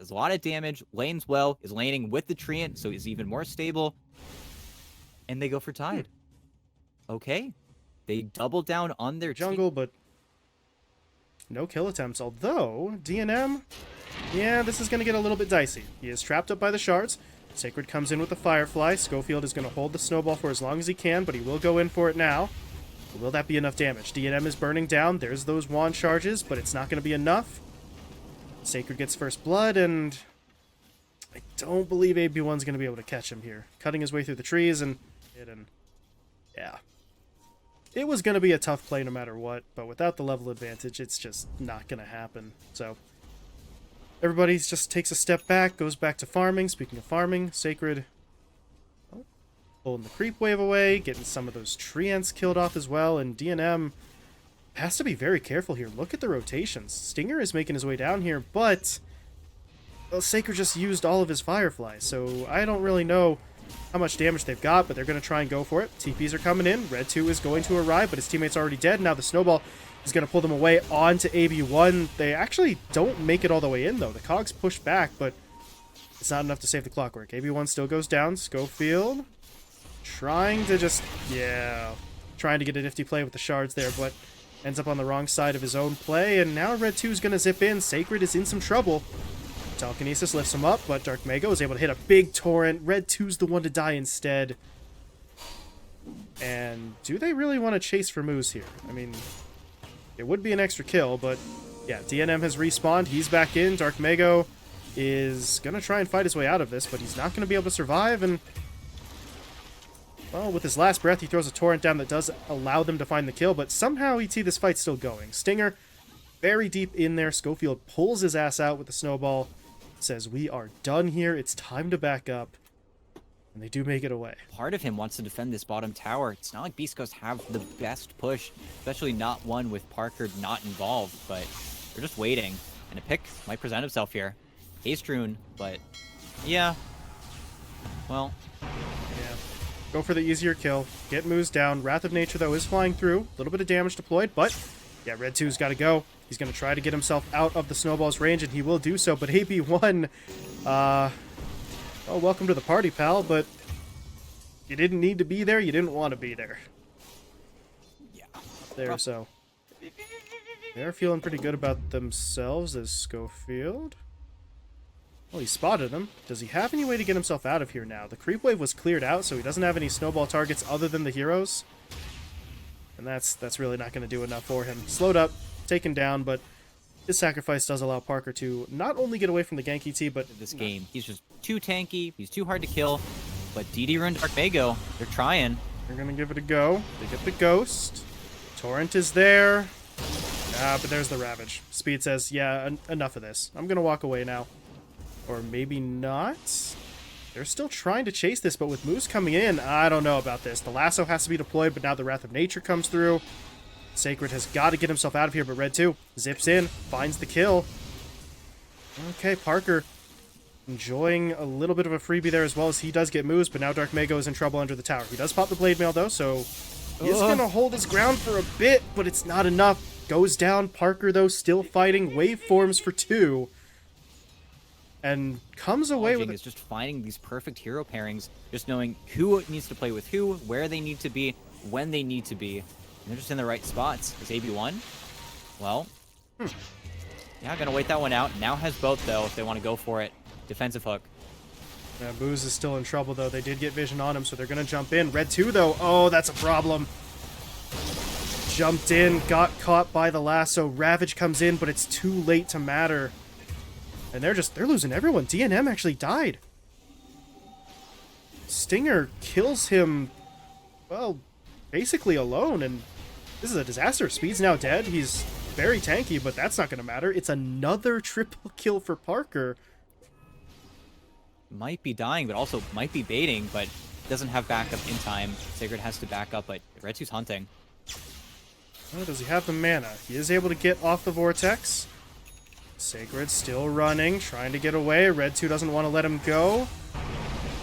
does a lot of damage, lanes well, is laning with the Treant, so he's even more stable. And they go for Tide. Okay. They double down on their jungle, but no kill attempts. Although, DNM, yeah, this is going to get a little bit dicey. He is trapped up by the shards. Sacred comes in with the Firefly. Schofield is going to hold the snowball for as long as he can, but he will go in for it now. Will that be enough damage? DNM is burning down. There's those wand charges, but it's not going to be enough. Sacred gets first blood, and I don't believe AB1's going to be able to catch him here. Cutting his way through the trees, and yeah. It was going to be a tough play no matter what, but without the level advantage, it's just not going to happen. So, everybody just takes a step back, goes back to farming. Speaking of farming, Sacred pulling the creep wave away, getting some of those treants killed off as well, and DNM has to be very careful here. Look at the rotations. Stinger is making his way down here, but well, Sacred just used all of his Fireflies, so I don't really know how much damage they've got, but they're going to try and go for it. TPs are coming in. Red 2 is going to arrive, but his teammate's already dead. Now the snowball is going to pull them away onto AB1. They actually don't make it all the way in, though. The cogs push back, but it's not enough to save the clockwork. AB1 still goes down. Schofield trying to just, trying to get a nifty play with the shards there, but ends up on the wrong side of his own play, and now Red 2 is going to zip in. Sacred is in some trouble. Telekinesis lifts him up, but Dark Mago is able to hit a big torrent. Red 2's the one to die instead. And do they really want to chase for Moose here? I mean, it would be an extra kill, but yeah, DNM has respawned. He's back in. Dark Mago is going to try and fight his way out of this, but he's not going to be able to survive, and well, with his last breath, he throws a torrent down that does allow them to find the kill, but somehow ET, this fight's still going. Stinger, very deep in there. Schofield pulls his ass out with the snowball, says, we are done here. It's time to back up. And they do make it away. Part of him wants to defend this bottom tower. It's not like Beast Coast have the best push, especially not one with Parker not involved, but they're just waiting. And a pick might present himself here. Haste Rune, but yeah. Well. Yeah. Go for the easier kill. Get Moose down. Wrath of Nature, though, is flying through. A little bit of damage deployed, but yeah, Red 2's got to go. He's going to try to get himself out of the snowball's range, and he will do so. But AB1, oh, welcome to the party, pal, but you didn't need to be there. You didn't want to be there. Yeah. There, so they're feeling pretty good about themselves as Schofield. Well, he spotted him. Does he have any way to get himself out of here now? The creep wave was cleared out, so he doesn't have any snowball targets other than the heroes. And that's really not going to do enough for him. Slowed up, taken down, but his sacrifice does allow Parker to not only get away from the gank ET, but this game, he's just too tanky. He's too hard to kill. But DD and Dark Mago, they're trying. They're going to give it a go. They get the ghost. Torrent is there. But there's the Ravage. Speed says, yeah, enough of this. I'm going to walk away now. Or maybe not. They're still trying to chase this, but with Moose coming in, I don't know about this. The lasso has to be deployed, but now the Wrath of Nature comes through. Sacred has got to get himself out of here, but Red 2 zips in, finds the kill. Okay, Parker enjoying a little bit of a freebie there as well, as he does get moves, but now Dark Mago is in trouble under the tower. He does pop the Blade Mail, though, so he is going to hold his ground for a bit, but it's not enough. Goes down. Parker, though, still fighting. Waveforms for 2. And comes away with is just finding these perfect hero pairings, just knowing who needs to play with who, where they need to be, when they need to be. And they're just in the right spots. Is AB1? Well, yeah, gonna wait that one out. Now has both, though, if they want to go for it. Defensive hook. Yeah, Booze is still in trouble, though. They did get vision on him, so they're gonna jump in. Red 2, though. Oh, that's a problem. Jumped in, got caught by the lasso. Ravage comes in, but it's too late to matter. And they're losing everyone. DNM actually died. Stinger kills him, well, basically alone, and this is a disaster. Speed's now dead. He's very tanky, but that's not going to matter. It's another triple kill for Parker. Might be dying, but also might be baiting, but doesn't have backup in time. Sacred has to back up, but Red 2's hunting. Oh, does he have the mana? He is able to get off the Vortex. Sacred still running, trying to get away. Red 2 doesn't want to let him go,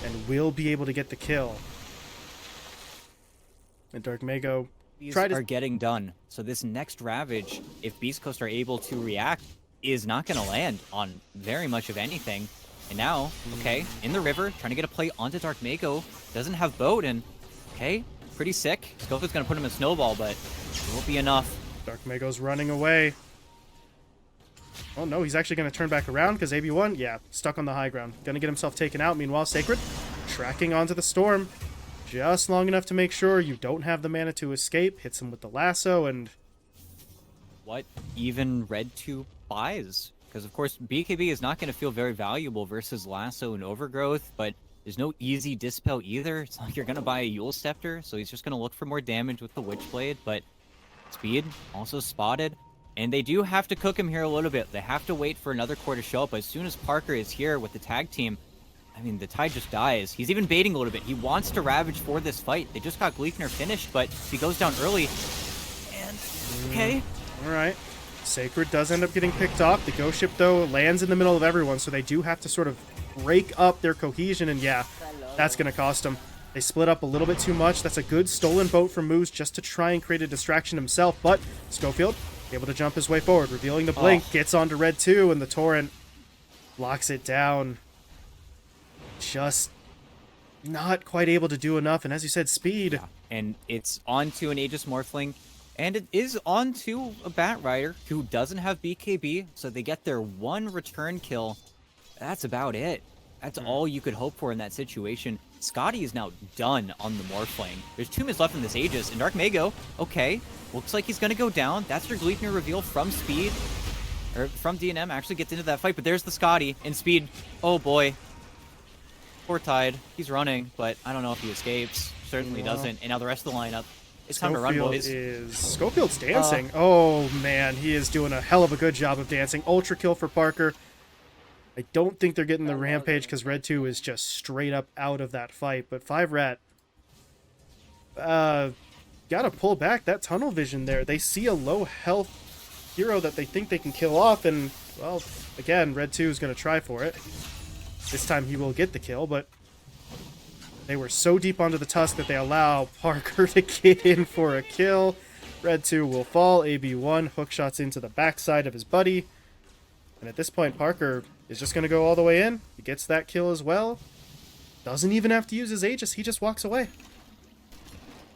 and will be able to get the kill. And Dark Mago are getting done. So this next Ravage, if Beast Coast are able to react, is not going to land on very much of anything. And now, okay, in the river, trying to get a play onto Dark Mako. Doesn't have boat, and okay, pretty sick. Scofield's going to put him in snowball, but it won't be enough. Dark Mago's running away. Oh no, he's actually going to turn back around because AB1, yeah, stuck on the high ground. Going to get himself taken out. Meanwhile, Sacred tracking onto the storm. Just long enough to make sure you don't have the mana to escape. Hits him with the lasso, and What even Red 2 buys? Because, of course, BKB is not going to feel very valuable versus Lasso and Overgrowth, but there's no easy Dispel either. It's not like you're going to buy a Yule Scepter, so he's just going to look for more damage with the Witchblade, but speed also spotted. And they do have to cook him here a little bit. They have to wait for another core to show up. As soon as Parker is here with the tag team, I mean, the tide just dies. He's even baiting a little bit. He wants to Ravage for this fight. They just got Gleipnir finished, but he goes down early. And, okay. all right. Sacred does end up getting picked off. The Ghost Ship, though, lands in the middle of everyone, so they do have to sort of break up their cohesion, and yeah, that's going to cost them. They split up a little bit too much. That's a good stolen boat from Moose just to try and create a distraction himself, but Schofield able to jump his way forward, revealing the blink, gets onto Red 2, and the Torrent locks it down. Just not quite able to do enough, and as you said, speed. Yeah. And it's onto an Aegis Morphling, and it is onto a Bat Rider who doesn't have BKB, so they get their one return kill. That's about it. That's all you could hope for in that situation. Scotty is now done on the Morphling. There's 2 minutes left in this Aegis, and Dark Mago, okay, looks like he's going to go down. That's your Gleipnir reveal from Speed, or from DNM, actually gets into that fight, but there's the Scotty, and Speed, oh boy. Poor Tide. He's running, but I don't know if he escapes. Certainly doesn't. And now the rest of the lineup. It's time to run, boys. Schofield's dancing. Oh, man. He is doing a hell of a good job of dancing. Ultra kill for Parker. I don't think they're getting the Rampage because Red 2 is just straight up out of that fight. But 5RAT gotta pull back that tunnel vision there. They see a low health hero that they think they can kill off. And, well, again, Red 2 is going to try for it. This time he will get the kill, but they were so deep onto the tusk that they allow Parker to get in for a kill. Red 2 will fall. AB1 hook shots into the backside of his buddy. And at this point, Parker is just going to go all the way in. He gets that kill as well. Doesn't even have to use his Aegis. He just walks away.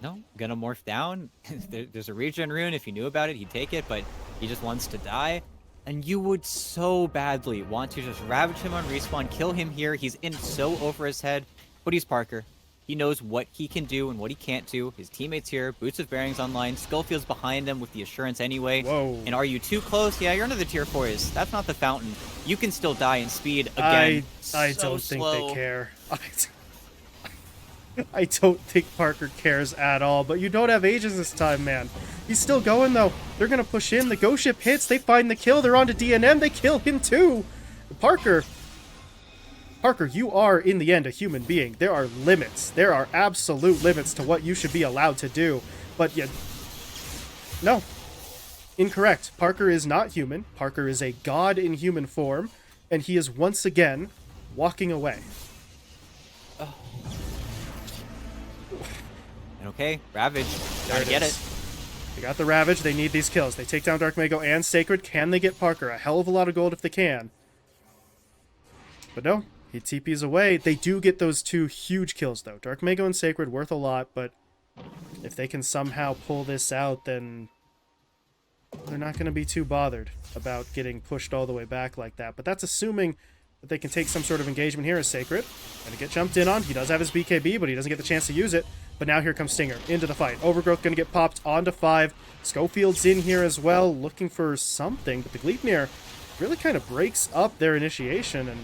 No, gonna morph down. There's a regen rune. If he knew about it, he'd take it, but he just wants to die. And you would so badly want to just ravage him on respawn, kill him here. He's in so over his head, but he's Parker. He knows what he can do and what he can't do. His teammates here, Boots of Bearings online, Schofield's behind him with the assurance anyway. Whoa. And are you too close? Yeah, you're under the tier 4s. That's not the fountain. You can still die in speed again. I so don't think slow. they care. I don't think Parker cares at all, but you don't have Aegis this time, man. He's still going, though. They're going to push in. The Ghost Ship hits. They find the kill. They're on to DNM. They kill him, too. Parker, you are, in the end, a human being. There are limits. There are absolute limits to what you should be allowed to do. But, no. Incorrect. Parker is not human. Parker is a god in human form, and he is once again walking away. Okay, Ravage. Gotta get it. They got the Ravage. They need these kills. They take down Dark Mago and Sacred. Can they get Parker? A hell of a lot of gold if they can. But no, he TPs away. They do get those 2 huge kills, though. Dark Mago and Sacred worth a lot, but if they can somehow pull this out, then they're not going to be too bothered about getting pushed all the way back like that. But that's assuming that they can take some sort of engagement here as Sacred. Going to get jumped in on. He does have his BKB, but he doesn't get the chance to use it. But now here comes Stinger into the fight. Overgrowth going to get popped onto 5. Schofield's in here as well, looking for something. But the Gleipnir really kind of breaks up their initiation, and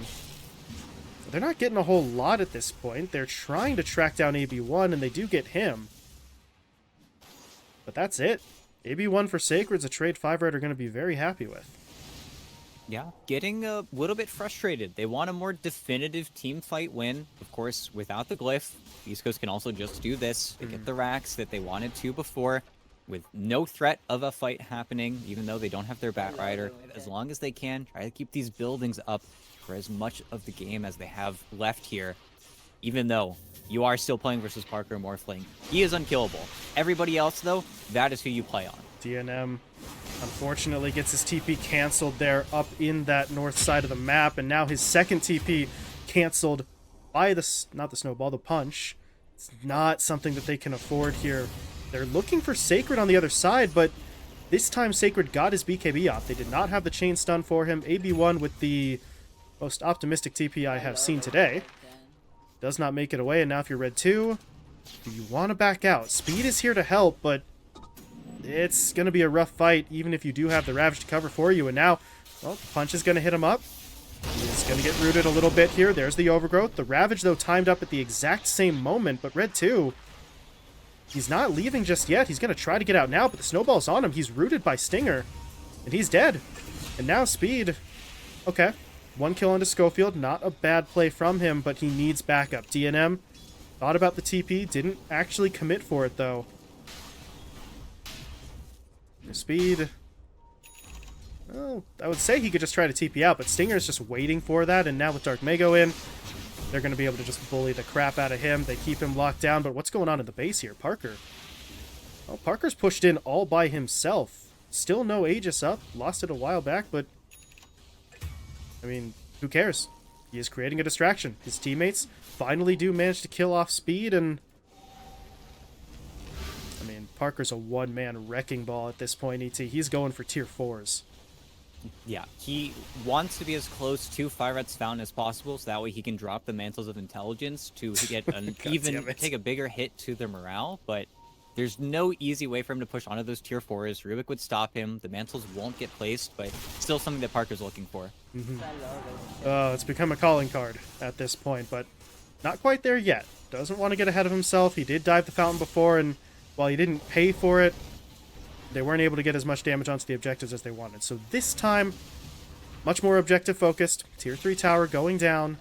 they're not getting a whole lot at this point. They're trying to track down AB1, and they do get him. But that's it. AB1 for Sacred's a trade 5RAT are going to be very happy with. Yeah, getting a little bit frustrated. They want a more definitive team fight win. Of course, without the glyph, East Coast can also just do this to get the racks that they wanted to before, with no threat of a fight happening, even though they don't have their Bat Rider. As long as they can, try to keep these buildings up for as much of the game as they have left here, even though you are still playing versus Parker Morphling. He is unkillable. Everybody else, though, that is who you play on. DNM Unfortunately, gets his TP canceled there up in that north side of the map, and now his second TP canceled by not the snowball, the punch. It's not something that they can afford here. They're looking for Sacred on the other side, but this time Sacred got his BKB off. They did not have the chain stun for him. AB1 with the most optimistic TP I have seen today. Does not make it away, and now if you're red 2, do you want to back out? Speed is here to help, but it's going to be a rough fight, even if you do have the Ravage to cover for you. And now, well, Punch is going to hit him up. He's going to get rooted a little bit here. There's the Overgrowth. The Ravage, though, timed up at the exact same moment, but red 2, he's not leaving just yet. He's going to try to get out now, but the Snowball's on him. He's rooted by Stinger, and he's dead. And now Speed. Okay, 1 kill onto Schofield. Not a bad play from him, but he needs backup. DNM thought about the TP, didn't actually commit for it, though. Speed. Well, I would say he could just try to TP out, but Stinger's just waiting for that, and now with Dark Mago in, they're going to be able to just bully the crap out of him. They keep him locked down, but what's going on in the base here? Parker. Well, Parker's pushed in all by himself. Still no Aegis up. Lost it a while back, but I mean, who cares? He is creating a distraction. His teammates finally do manage to kill off Speed, and I mean, Parker's a one-man wrecking ball at this point, ET. He's going for tier 4s. Yeah, he wants to be as close to 5RAT's Fountain as possible, so that way he can drop the Mantles of Intelligence to get an take a bigger hit to their morale, but there's no easy way for him to push onto those tier 4s. Rubik would stop him, the Mantles won't get placed, but still something that Parker's looking for. It's become a calling card at this point, but not quite there yet. Doesn't want to get ahead of himself. He did dive the Fountain before, and while he didn't pay for it, they weren't able to get as much damage onto the objectives as they wanted. So this time, much more objective focused. Tier 3 tower going down.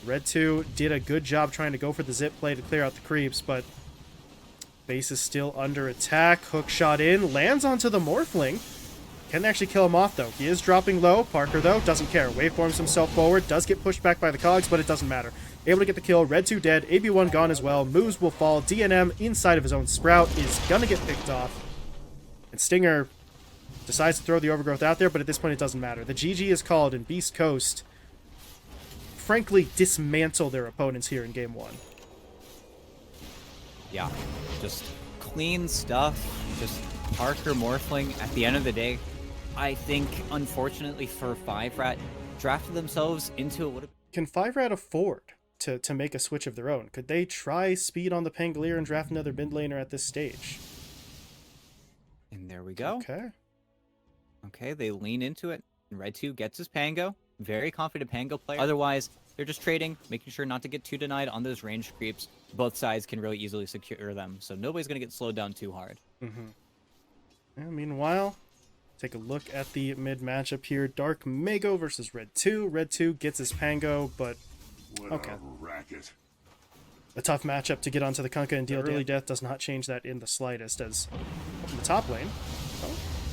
Red 2 did a good job trying to go for the zip play to clear out the creeps, but base is still under attack. Hook shot in, lands onto the Morphling. Can actually kill him off, though. He is dropping low. Parker, though, doesn't care. Waveforms himself forward. Does get pushed back by the cogs, but it doesn't matter. Able to get the kill. Red 2 dead. AB1 gone as well. Moves will fall. DNM inside of his own Sprout is going to get picked off. And Stinger decides to throw the Overgrowth out there, but at this point it doesn't matter. The GG is called, and Beast Coast frankly dismantle their opponents here in Game 1. Yeah, just clean stuff. Just Parker Morphling. At the end of the day, I think, unfortunately for 5RAT, drafted themselves into what... Can 5RAT afford to make a switch of their own? Could they try Speed on the Pangolier and draft another mid laner at this stage? And there we go. Okay, they lean into it. And Red 2 gets his Pango. Very confident Pango player. Otherwise, they're just trading, making sure not to get too denied on those range creeps. Both sides can really easily secure them, so nobody's going to get slowed down too hard. Yeah, meanwhile, take a look at the mid matchup here. Dark Mago versus Red 2. Red 2 gets his Pango, but okay. A tough matchup to get onto the Kunkka and deal early death does not change that in the slightest, as in the top lane,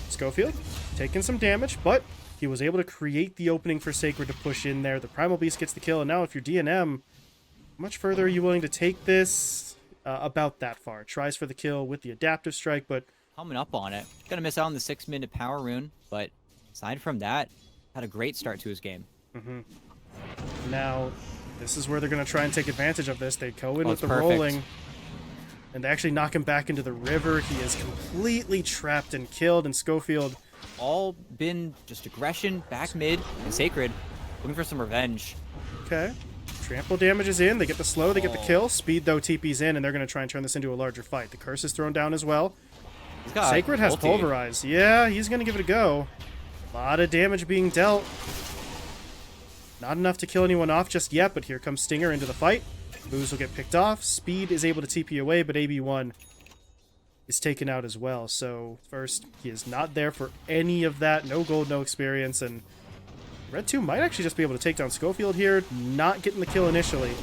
Schofield taking some damage, but he was able to create the opening for Sacred to push in there. The Primal Beast gets the kill, and now if you're DNM, how much further are you willing to take this? About that far. Tries for the kill with the Adaptive Strike, but coming up on it. Gonna miss out on the 6-minute power rune, but aside from that, had a great start to his game. Now, this is where they're going to try and take advantage of this. They go in with the rolling, and they actually knock him back into the river. He is completely trapped and killed, and Schofield... All been just aggression, back mid, and Sacred looking for some revenge. Okay. Trample damage is in. They get the slow, they get the kill. Speed, though, TP's in, and they're going to try and turn this into a larger fight. The curse is thrown down as well. Sacred has Pulverize. Yeah, he's going to give it a go. A lot of damage being dealt. Not enough to kill anyone off just yet, but here comes Stinger into the fight. Moves will get picked off. Speed is able to TP away, but AB1 is taken out as well. So first, he is not there for any of that. No gold, no experience, and Red 2 might actually just be able to take down Schofield here, not getting the kill initially.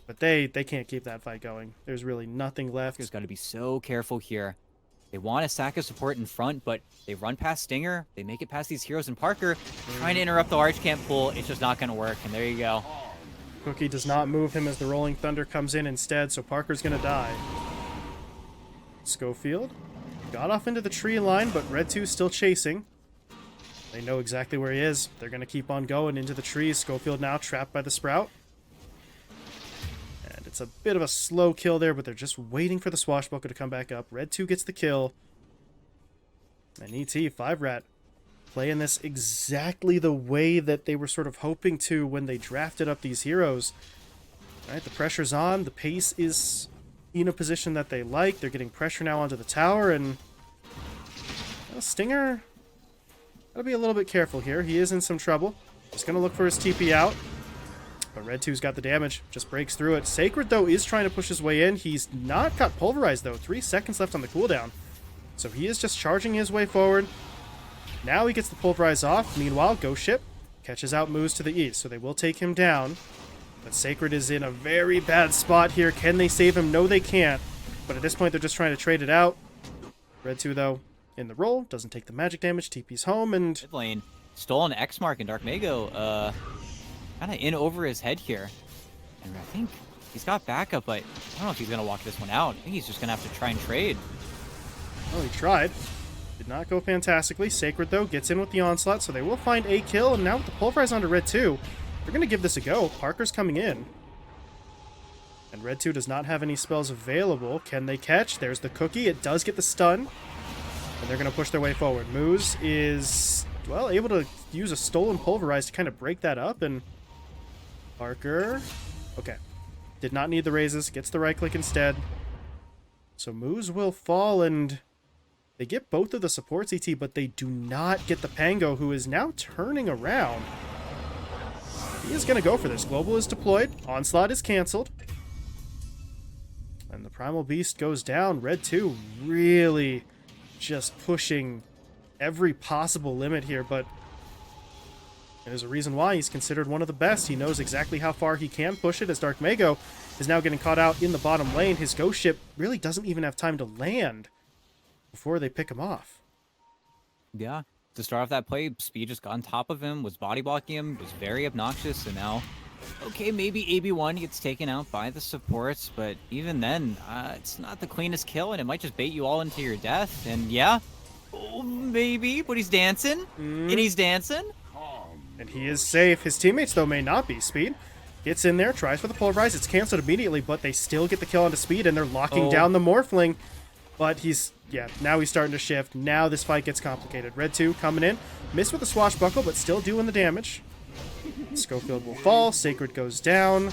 But they can't keep that fight going. There's really nothing left. He's got to be so careful here. They want to sack a support in front, but they run past Stinger. They make it past these heroes, and Parker trying to interrupt the Archcamp pull. It's just not going to work, and there you go. Cookie does not move him as the Rolling Thunder comes in instead, so Parker's going to die. Schofield Got off into the tree line, but Red 2 still chasing. They know exactly where he is. They're going to keep on going into the trees. Schofield now trapped by the Sprout. And it's a bit of a slow kill there, but they're just waiting for the Swashbuckler to come back up. Red 2 gets the kill. And ET, 5RAT, playing this exactly the way that they were sort of hoping to when they drafted up these heroes. All right, the pressure's on. The pace is in a position that they like. They're getting pressure now onto the tower, and Stinger, gotta be a little bit careful here. He is in some trouble. He's gonna look for his TP out, but Red 2's got the damage. Just breaks through it. Sacred, though, is trying to push his way in. He's not got pulverized, though. 3 seconds left on the cooldown. So he is just charging his way forward. Now he gets the pulverize off. Meanwhile, Ghost Ship catches out Moose to the east, so they will take him down. But Sacred is in a very bad spot here. Can they save him? No, they can't. But at this point, they're just trying to trade it out. Red 2, though, in the roll. Doesn't take the magic damage. TP's home, and... Mid lane. Stolen X-Mark and Dark Mago, kind of in over his head here. And I think he's got backup, but I don't know if he's going to walk this one out. I think he's just going to have to try and trade. Oh, he tried. Did not go fantastically. Sacred, though, gets in with the onslaught, so they will find a kill. And now with the pulverize onto Red 2, they're going to give this a go. Parker's coming in. And Red 2 does not have any spells available. Can they catch? There's the cookie. It does get the stun. And they're going to push their way forward. Moose is, well, able to use a stolen pulverize to kind of break that up. And Parker, okay, did not need the raises. Gets the right click instead. So Moose will fall, and they get both of the supports, ET, but they do not get the Pango, who is now turning around. He is going to go for this. Global is deployed. Onslaught is canceled. And the Primal Beast goes down. Red 2 really just pushing every possible limit here, but there's a reason why he's considered one of the best. He knows exactly how far he can push it, as Dark Mago is now getting caught out in the bottom lane. His Ghost Ship really doesn't even have time to land before they pick him off. Yeah. To start off that play, Speed just got on top of him, was body blocking him, was very obnoxious, and now, okay, maybe AB1 gets taken out by the supports, but even then, it's not the cleanest kill, and it might just bait you all into your death, and yeah, oh, maybe, but he's dancing, and he's dancing. And he is safe. His teammates, though, may not be. Speed gets in there, tries for the pulverize. It's canceled immediately, but they still get the kill onto Speed, and they're locking down the Morphling. But he's, yeah, now he's starting to shift. Now this fight gets complicated. Red 2 coming in. Missed with the swashbuckle, but still doing the damage. Schofield will fall. Sacred goes down.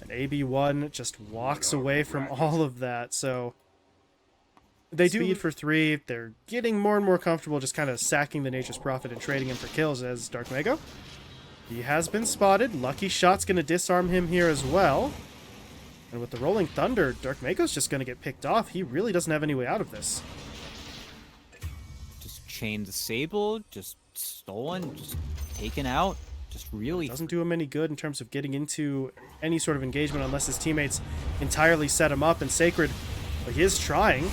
And AB1 just walks away from all of that. So they do Speed for 3. They're getting more and more comfortable just kind of sacking the Nature's Prophet and trading him for kills as Dark Mago. He has been spotted. Lucky Shot's going to disarm him here as well. And with the Rolling Thunder, Dark Mago's just going to get picked off. He really doesn't have any way out of this. Just chain disabled, just stolen, just taken out. Just really doesn't do him any good in terms of getting into any sort of engagement unless his teammates entirely set him up. And Sacred, but he is trying.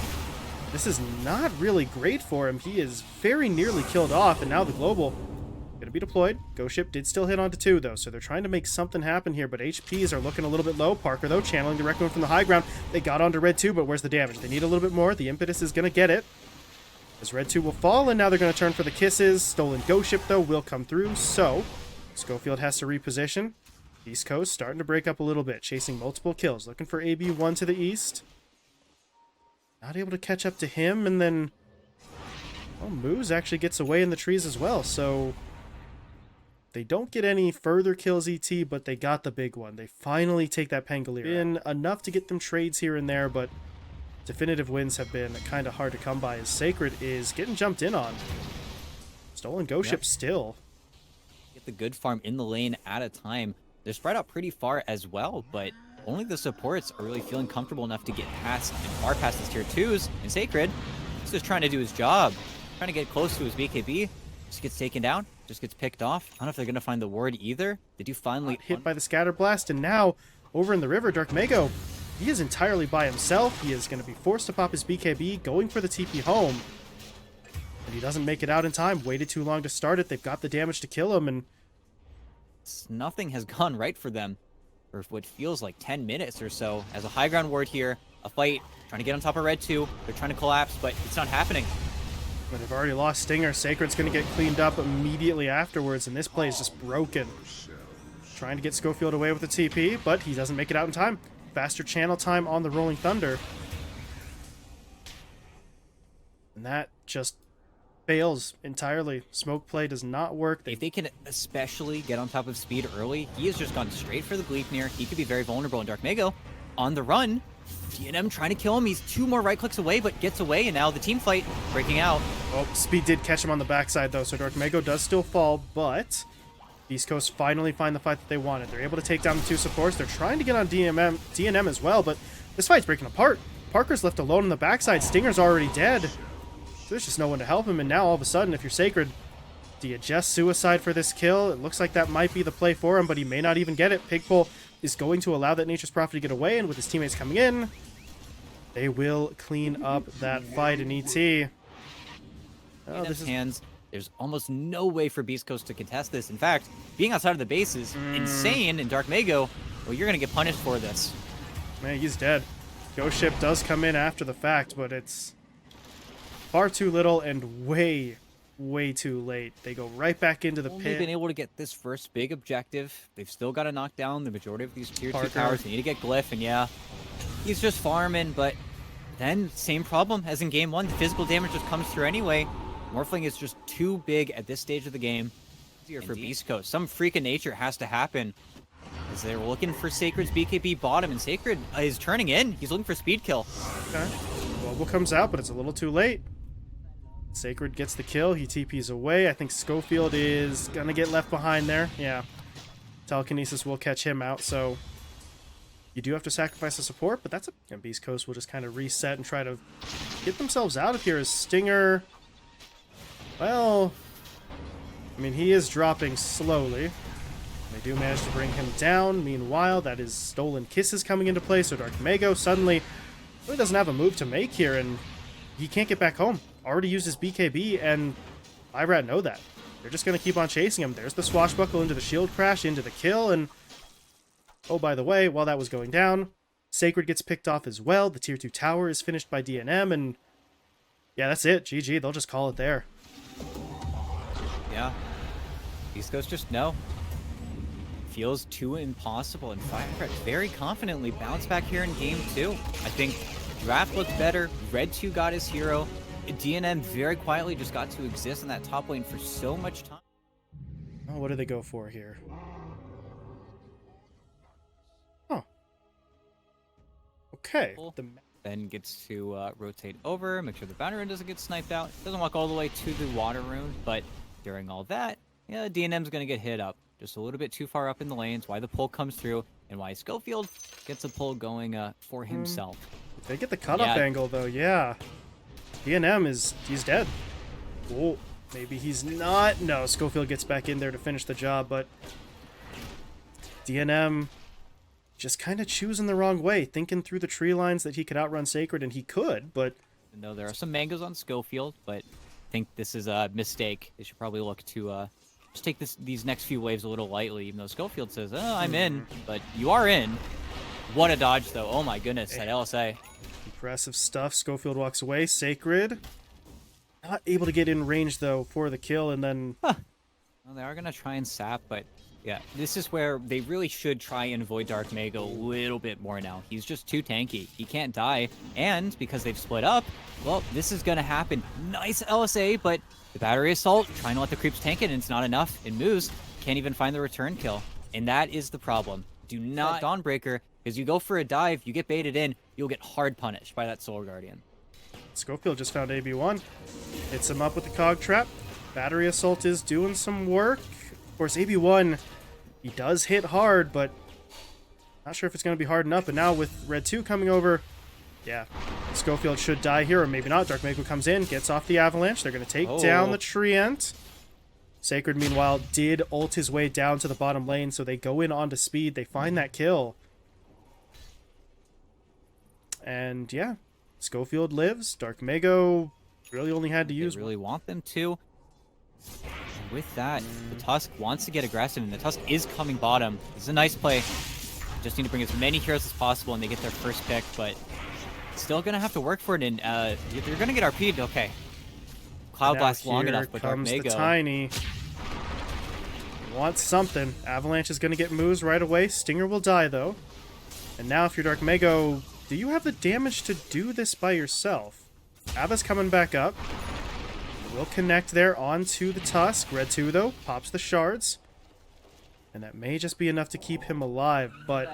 This is not really great for him. He is very nearly killed off, and now the Global going to be deployed. Ghost Ship did still hit onto 2, though, so they're trying to make something happen here, but HPs are looking a little bit low. Parker, though, channeling the Requiem from the high ground. They got onto Red 2, but where's the damage? They need a little bit more. The Impetus is going to get it, as Red 2 will fall, and now they're going to turn for the kisses. Stolen Ghost Ship, though, will come through, so Schofield has to reposition. East Coast starting to break up a little bit, chasing multiple kills, looking for AB1 to the east. Not able to catch up to him, and then, well, Moose actually gets away in the trees as well, so they don't get any further kills, ET, but they got the big one. They finally take that Pangolier. Been enough to get them trades here and there, but definitive wins have been kind of hard to come by, as Sacred is getting jumped in on. Stolen Ghost Ship still. Get the good farm in the lane at a time. They're spread out pretty far as well, but only the supports are really feeling comfortable enough to get past and far past his tier 2s. And Sacred is just trying to do his job, trying to get close to his BKB. Just gets taken down, just gets picked off. I don't know if they're going to find the ward either. They do finally hit by the Scatter Blast, and now over in the river, Dark Mago, he is entirely by himself. He is going to be forced to pop his BKB, going for the TP home. And he doesn't make it out in time. Waited too long to start it. They've got the damage to kill him, and nothing has gone right for them for what feels like 10 minutes or so. As a high ground ward here, a fight trying to get on top of Red 2. They're trying to collapse, but it's not happening. But they've already lost Stinger. Sacred's going to get cleaned up immediately afterwards, and this play is just broken. Trying to get Schofield away with the TP, but he doesn't make it out in time. Faster channel time on the Rolling Thunder. And that just fails entirely. Smoke play does not work. If they can especially get on top of speed early, he has just gone straight for the Gleipnir. He could be very vulnerable, and Dark Mago on the run. DNM trying to kill him. He's 2 more right clicks away, but gets away, and now the team fight breaking out. Oh, speed did catch him on the backside, though, so Dark Mago does still fall, but Beast Coast finally find the fight that they wanted. They're able to take down the 2 supports. They're trying to get on DNM as well, but this fight's breaking apart. Parker's left alone on the backside. Stinger's already dead. So there's just no one to help him, and now all of a sudden, if you're Sacred, do you just suicide for this kill? It looks like that might be the play for him, but he may not even get it. Pigpole is going to allow that Nature's Prophet to get away, and with his teammates coming in, they will clean up that fight in ET. Oh, this is hands. There's almost no way for Beast Coast to contest this. In fact, being outside of the base is insane, and Dark Mago, well, you're going to get punished for this. Man, he's dead. Ghost Ship does come in after the fact, but it's far too little and way, way too late. They go right back into the Only pit. been able to get this first big objective. They've still got to knock down the majority of these tier 2 Parker. towers. They need to get Glyph, and yeah, he's just farming, but then same problem as in game 1. The physical damage just comes through anyway. Morphling is just too big at this stage of the game. Easier for Beast Coast. Some freak of nature has to happen, as they're looking for Sacred's BKB bottom, and Sacred is turning in. He's looking for speed kill. Okay. Global comes out, but it's a little too late. Sacred gets the kill. He TPs away. I think Schofield is going to get left behind there. Yeah. Telekinesis will catch him out, so you do have to sacrifice the support, but that's a... And Beast Coast will just kind of reset and try to get themselves out of here as Stinger... Well, I mean, he is dropping slowly. They do manage to bring him down. Meanwhile, that is Stolen Kisses coming into play, so Dark Mago suddenly really doesn't have a move to make here, and he can't get back home. Already used his BKB, and 5RAT know that. They're just going to keep on chasing him. There's the swashbuckle into the shield crash, into the kill, and... Oh, by the way, while that was going down, Sacred gets picked off as well. The tier 2 tower is finished by DNM, and... Yeah, that's it. GG. They'll just call it there. Yeah. Beast Coast just no. Feels too impossible, and 5RAT very confidently bounced back here in game 2. I think draft looked better. Red 2 got his hero. DNM very quietly just got to exist in that top lane for so much time. Oh, what do they go for here? Oh. Okay. Then gets to rotate over, make sure the boundary rune doesn't get sniped out. Doesn't walk all the way to the water rune, but during all that, yeah, DNM's going to get hit up. Just a little bit too far up in the lanes, why the pull comes through, and why Schofield gets a pull going for himself. They get the cutoff angle, though, yeah. DNM he's dead. Oh, maybe he's not. No, Schofield gets back in there to finish the job, but DNM just kind of choosing the wrong way, thinking through the tree lines that he could outrun Sacred, and he could, but... No, there are some mangoes on Schofield, but I think this is a mistake. They should probably look to just take these next few waves a little lightly, even though Schofield says, oh, I'm in, but you are in. What a dodge, though. Oh my goodness, that LSA. Impressive stuff. Schofield walks away. Sacred not able to get in range, though, for the kill, and then... Well, they are going to try and sap, but... Yeah, this is where they really should try and avoid Dark Mago a little bit more now. He's just too tanky. He can't die. And because they've split up, well, this is going to happen. Nice LSA, but the battery assault, trying to let the creeps tank it, and it's not enough. And Moose can't even find the return kill. And that is the problem. Do not Dawnbreaker, because you go for a dive, you get baited in, you'll get hard punished by that Soul Guardian. Schofield just found AB1. Hits him up with the Cog Trap. Battery assault is doing some work. Of course, AB1... He does hit hard, but not sure if it's going to be hard enough. But now with Red 2 coming over, yeah, Schofield should die here, or maybe not. Dark Mago comes in, gets off the Avalanche. They're going to take down the Treant. Sacred, meanwhile, did ult his way down to the bottom lane, so they go in onto speed. They find that kill. And, yeah, Schofield lives. Dark Mago really only had to use... They really want them to. With that, the Tusk wants to get aggressive, and the Tusk is coming bottom. This is a nice play. Just need to bring as many heroes as possible, and they get their first pick, but Still gonna have to work for it, and you're gonna get RP'd. Okay. Cloud Now Blast long here enough, but Dark comes the Mago. Tiny. Wants something. Avalanche is going to get moves right away. Stinger will die, though. And now if you're Dark Mago, do you have the damage to do this by yourself? Ava's coming back up. Will connect there onto the Tusk. Red 2, though, pops the shards. And that may just be enough to keep him alive, but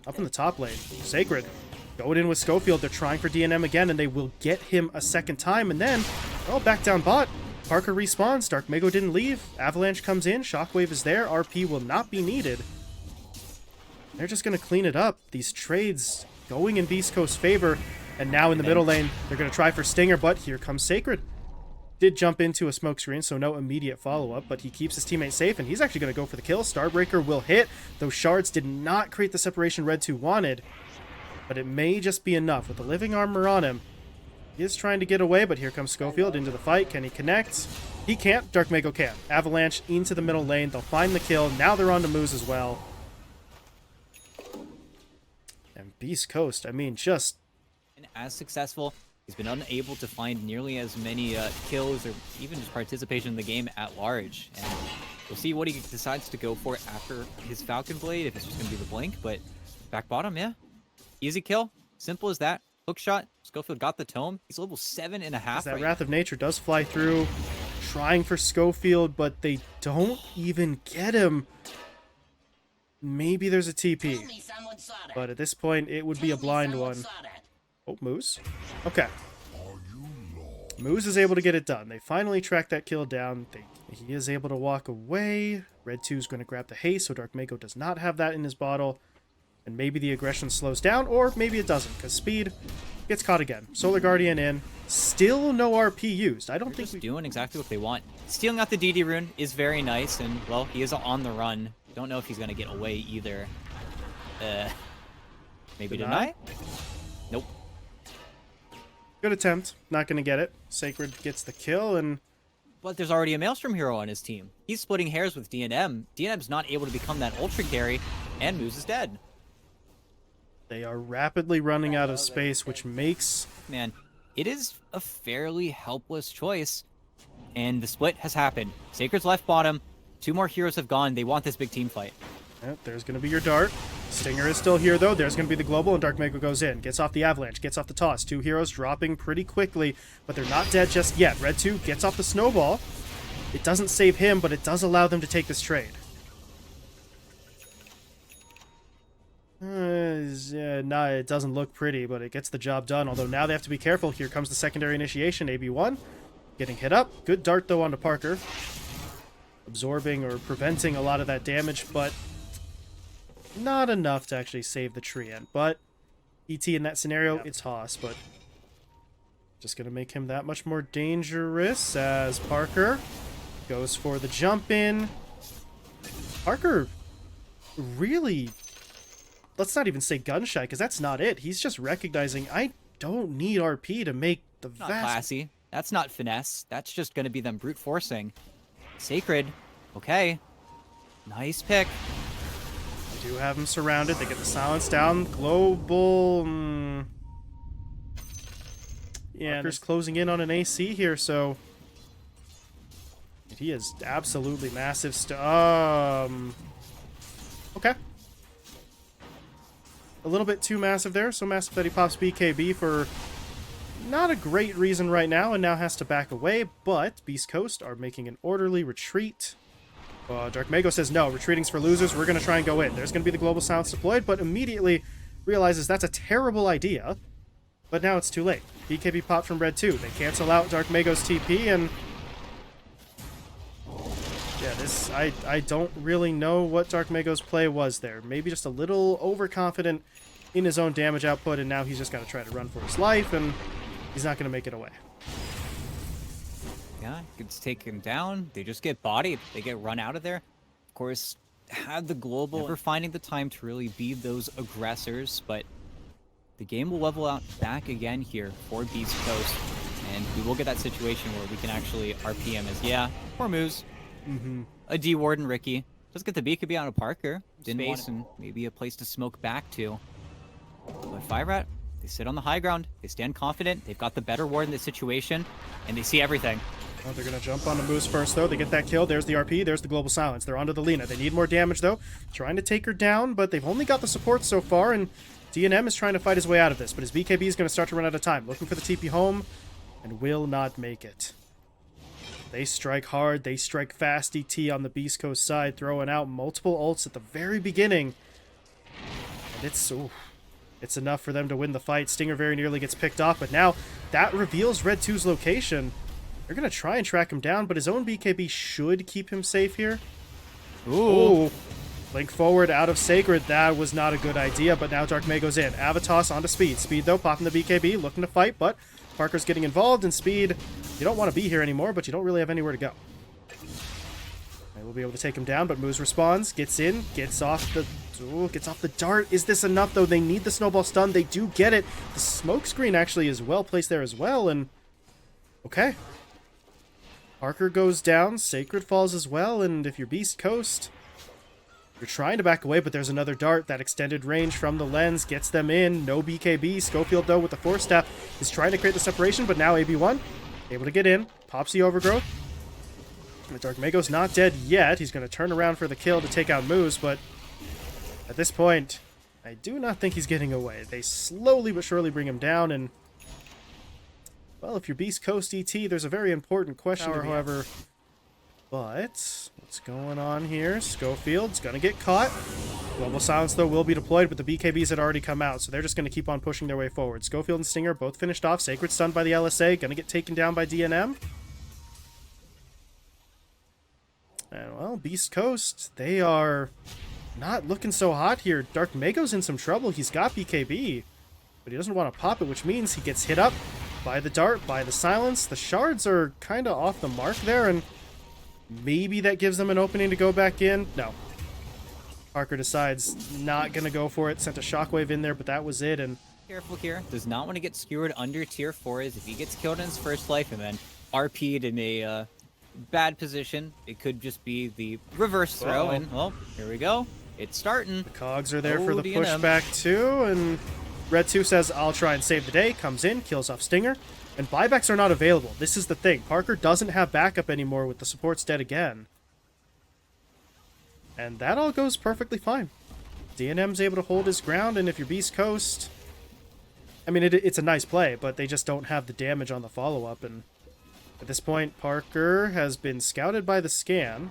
up in the top lane, Sacred going in with Schofield. They're trying for DNM again, and they will get him a second time. And then, oh, back down bot. Parker respawns. Dark Mago didn't leave. Avalanche comes in. Shockwave is there. RP will not be needed. They're just going to clean it up. These trades going in Beast Coast's favor. And now in the middle lane, they're going to try for Stinger, but here comes Sacred. Did jump into a smoke screen, so no immediate follow-up, but he keeps his teammate safe, and he's actually going to go for the kill. Starbreaker will hit. Those shards did not create the separation Red 2 wanted, but it may just be enough. With the living armor on him, he is trying to get away, but here comes Schofield into the fight. Can he connect? He can't. Dark Mago can. Avalanche into the middle lane. They'll find the kill. Now they're on to Moose as well. And Beast Coast, I mean, just... as successful. He's been unable to find nearly as many kills or even just participation in the game at large. And we'll see what he decides to go for after his Falcon Blade, if it's just going to be the Blink. But back bottom, yeah. Easy kill. Simple as that. Hook shot. Schofield got the tome. He's level 7.5. That Wrath of Nature does fly through, trying for Schofield, but they don't even get him. Maybe there's a TP. But at this point, it would be a blind one. Oh, Moose. Okay. Moose is able to get it done. They finally track that kill down. He is able to walk away. Red 2 is going to grab the haste, so Dark Mago does not have that in his bottle. And maybe the aggression slows down, or maybe it doesn't, because speed gets caught again. Solar Guardian in. Still no RP used. I don't think we're doing exactly what they want. Stealing out the DD rune is very nice, and, well, he is on the run. Don't know if he's going to get away either. Maybe deny? Nope. Good attempt. Not going to get it. Sacred gets the kill, and... But there's already a Maelstrom hero on his team. He's splitting hairs with DNM. DNM's not able to become that ultra carry, and Moose is dead. They are rapidly running out of space, which makes... Man, it is a fairly helpless choice. And the split has happened. Sacred's left bottom. 2 more heroes have gone. They want this big team fight. Yep, there's going to be your dart. Stinger is still here, though. There's going to be the global, and Dark Mago goes in. Gets off the avalanche. Gets off the toss. 2 heroes dropping pretty quickly, but they're not dead just yet. Red 2 gets off the snowball. It doesn't save him, but it does allow them to take this trade. No, it doesn't look pretty, but it gets the job done. Although now they have to be careful. Here comes the secondary initiation. AB1 getting hit up. Good dart, though, onto Parker. Absorbing or preventing a lot of that damage, but not enough to actually save the tree end. But ET in that scenario, it's Haas, but just going to make him that much more dangerous as Parker goes for the jump in. Parker really... Let's not even say gun shy, because that's not it. He's just recognizing, I don't need RP to make the Not classy. That's not finesse. That's just going to be them brute forcing. Sacred. Okay. Nice pick. They do have him surrounded. They get the silence down. Global... Yeah, Parker's closing in on an AC here, so... He is absolutely massive. Okay. A little bit too massive there, so massive that he pops BKB for not a great reason right now, and now has to back away, but Beast Coast are making an orderly retreat. Dark Mago says, no, retreating's for losers, we're going to try and go in. There's going to be the global silence deployed, but immediately realizes that's a terrible idea, but now it's too late. BKB popped from Red 2. They cancel out Dark Mago's TP, and... Yeah, this, I don't really know what Dark Mago's play was there. Maybe just a little overconfident in his own damage output, and now he's just got to try to run for his life, and he's not going to make it away. Yeah, gets taken down. They just get bodied. They get run out of there. Of course, had the global, never finding the time to really be those aggressors, but the game will level out back again here for Beast Coast, and we will get that situation where we can actually RPM as, yeah, poor moves. A D Warden Ricky. Just get the BKB out of Parker. Didn't want and maybe a place to smoke back to. But 5RAT, They sit on the high ground. They stand confident. They've got the better ward in this situation, and they see everything. Oh, they're going to jump on the Moose first, though. They get that kill. There's the RP. There's the Global Silence. They're onto the Lina. They need more damage, though. Trying to take her down, but they've only got the support so far, and DNM is trying to fight his way out of this. But his BKB is going to start to run out of time. Looking for the TP home, and will not make it. They strike hard. They strike fast. ET on the Beast Coast side, throwing out multiple ults at the very beginning. And it's enough for them to win the fight. Stinger very nearly gets picked off, but now that reveals Red 2's location. They're going to try and track him down, but his own BKB should keep him safe here. Ooh. Link forward out of Sacred. That was not a good idea, but now Dark May goes in. Avatos onto Speed. Speed, though, popping the BKB, looking to fight, but Parker's getting involved, and Speed, you don't want to be here anymore, but you don't really have anywhere to go. They will be able to take him down, but Moose responds, gets in, gets off the dart. Is this enough, though? They need the snowball stun. They do get it. The smoke screen actually is well placed there as well, and okay. Parker goes down, Sacred falls as well, and if you're Beast Coast, you're trying to back away, but there's another dart. That extended range from the lens gets them in. No BKB. Schofield, though, with the Force Staff, is trying to create the separation, but now AB1 able to get in. Pops the Overgrowth. The Dark Mago's not dead yet. He's going to turn around for the kill to take out Moose, but at this point, I do not think he's getting away. They slowly but surely bring him down, and well, if you're Beast Coast ET, there's a very important question, however. But what's going on here? Schofield's going to get caught. Global Silence, though, will be deployed, but the BKBs had already come out, so they're just going to keep on pushing their way forward. Schofield and Stinger both finished off. Sacred stunned by the LSA. Going to get taken down by DNM. And, well, Beast Coast, they are not looking so hot here. Dark Mago's in some trouble. He's got BKB, but he doesn't want to pop it, which means he gets hit up by the dart, by the silence. The shards are kind of off the mark there, and maybe that gives them an opening to go back in. No. Parker decides not going to go for it. Sent a shockwave in there, but that was it. And Careful here. Does not want to get skewered under tier 4 as if he gets killed in his first life and then RP'd in a bad position. It could just be the reverse throw. And, well, here we go. It's starting. The cogs are there for the pushback too, and Red 2 says, I'll try and save the day, comes in, kills off Stinger, and buybacks are not available. This is the thing. Parker doesn't have backup anymore with the supports dead again. And that all goes perfectly fine. DNM's able to hold his ground, and if you're Beast Coast, I mean, it's a nice play, but they just don't have the damage on the follow-up, and at this point, Parker has been scouted by the scan.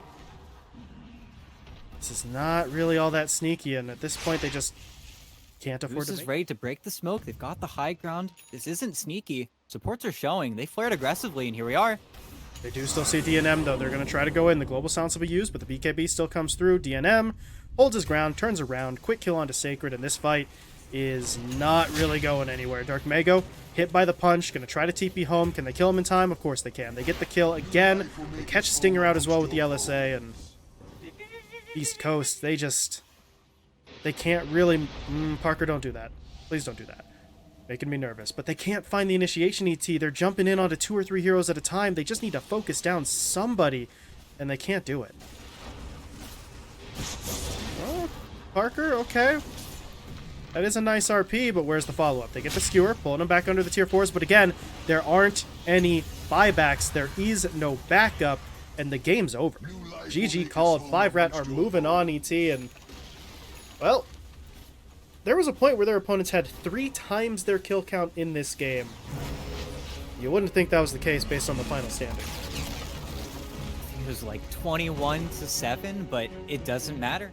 This is not really all that sneaky, and at this point, they just can't afford to. Moose is ready to break the smoke. They've got the high ground. This isn't sneaky. Supports are showing. They flared aggressively, and here we are. They do still see DNM, though. They're going to try to go in. The Global Silence will be used, but the BKB still comes through. DNM holds his ground, turns around, quick kill onto Sacred, and this fight is not really going anywhere. Dark Mago hit by the punch, going to try to TP home. Can they kill him in time? Of course they can. They get the kill again. They catch Stinger out as well with the LSA, and East Coast, they can't really... Parker, don't do that. Please don't do that. Making me nervous. But they can't find the initiation ET. They're jumping in onto 2 or 3 heroes at a time. They just need to focus down somebody, and they can't do it. Oh, Parker, okay. That is a nice RP, but where's the follow-up? They get the skewer, pulling them back under the tier 4s, but again, there aren't any buybacks. There is no backup, and the game's over. GG called. 5RAT are moving on, ET, and, well, there was a point where their opponents had 3 times their kill count in this game. You wouldn't think that was the case based on the final standing. It was like 21-7, but it doesn't matter.